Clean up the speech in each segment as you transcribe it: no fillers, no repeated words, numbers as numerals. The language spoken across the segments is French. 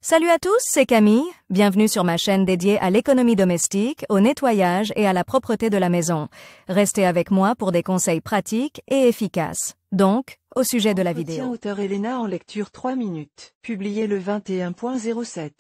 Salut à tous, c'est Camille. Bienvenue sur ma chaîne dédiée à l'économie domestique, au nettoyage et à la propreté de la maison. Restez avec moi pour des conseils pratiques et efficaces. Donc, au sujet de la Entretien vidéo. auteur Elena en lecture 3 minutes. Publié le 21.07.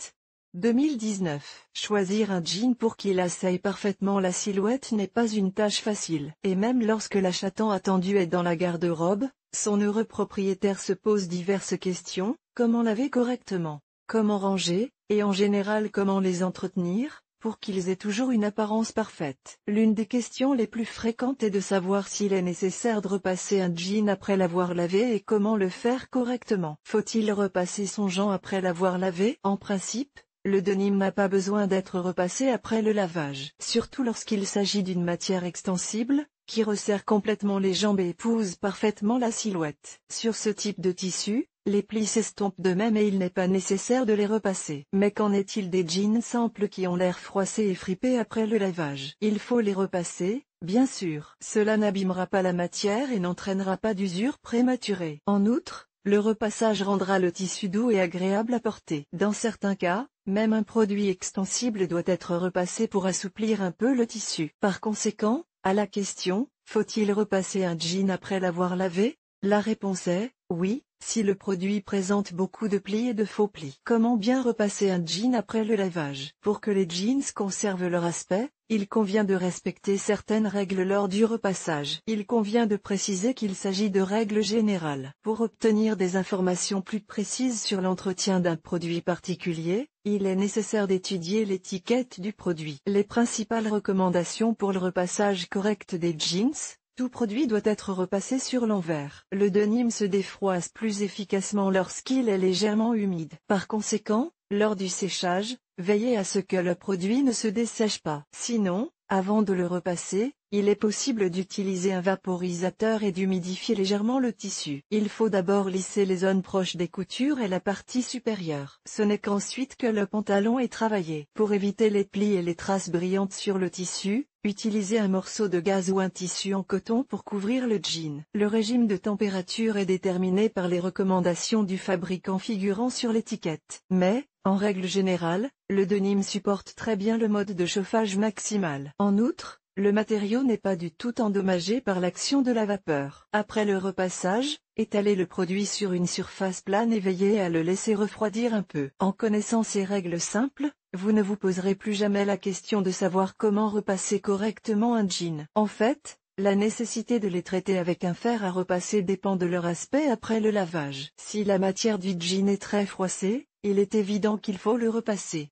2019. Choisir un jean pour qu'il asseye parfaitement la silhouette n'est pas une tâche facile. Et même lorsque l'achat tant attendu est dans la garde-robe, son heureux propriétaire se pose diverses questions. Comment laver correctement? Comment ranger, et en général comment les entretenir, pour qu'ils aient toujours une apparence parfaite. L'une des questions les plus fréquentes est de savoir s'il est nécessaire de repasser un jean après l'avoir lavé et comment le faire correctement. Faut-il repasser son jean après l'avoir lavé? En principe, le denim n'a pas besoin d'être repassé après le lavage. Surtout lorsqu'il s'agit d'une matière extensible, qui resserre complètement les jambes et épouse parfaitement la silhouette. Sur ce type de tissu, les plis s'estompent de même et il n'est pas nécessaire de les repasser. Mais qu'en est-il des jeans simples qui ont l'air froissés et fripés après le lavage? Il faut les repasser, bien sûr. Cela n'abîmera pas la matière et n'entraînera pas d'usure prématurée. En outre, le repassage rendra le tissu doux et agréable à porter. Dans certains cas, même un produit extensible doit être repassé pour assouplir un peu le tissu. Par conséquent, à la question, faut-il repasser un jean après l'avoir lavé? La réponse est, oui, si le produit présente beaucoup de plis et de faux plis. Comment bien repasser un jean après le lavage? Pour que les jeans conservent leur aspect, il convient de respecter certaines règles lors du repassage. Il convient de préciser qu'il s'agit de règles générales. Pour obtenir des informations plus précises sur l'entretien d'un produit particulier, il est nécessaire d'étudier l'étiquette du produit. Les principales recommandations pour le repassage correct des jeans: tout produit doit être repassé sur l'envers. Le denim se défroisse plus efficacement lorsqu'il est légèrement humide. Par conséquent, lors du séchage, veillez à ce que le produit ne se dessèche pas. Sinon, avant de le repasser, il est possible d'utiliser un vaporisateur et d'humidifier légèrement le tissu. Il faut d'abord lisser les zones proches des coutures et la partie supérieure. Ce n'est qu'ensuite que le pantalon est travaillé. Pour éviter les plis et les traces brillantes sur le tissu, utilisez un morceau de gaze ou un tissu en coton pour couvrir le jean. Le régime de température est déterminé par les recommandations du fabricant figurant sur l'étiquette. Mais, en règle générale, le denim supporte très bien le mode de chauffage maximal. En outre, le matériau n'est pas du tout endommagé par l'action de la vapeur. Après le repassage, étalez le produit sur une surface plane et veillez à le laisser refroidir un peu. En connaissant ces règles simples, vous ne vous poserez plus jamais la question de savoir comment repasser correctement un jean. En fait, la nécessité de les traiter avec un fer à repasser dépend de leur aspect après le lavage. Si la matière du jean est très froissée, il est évident qu'il faut le repasser.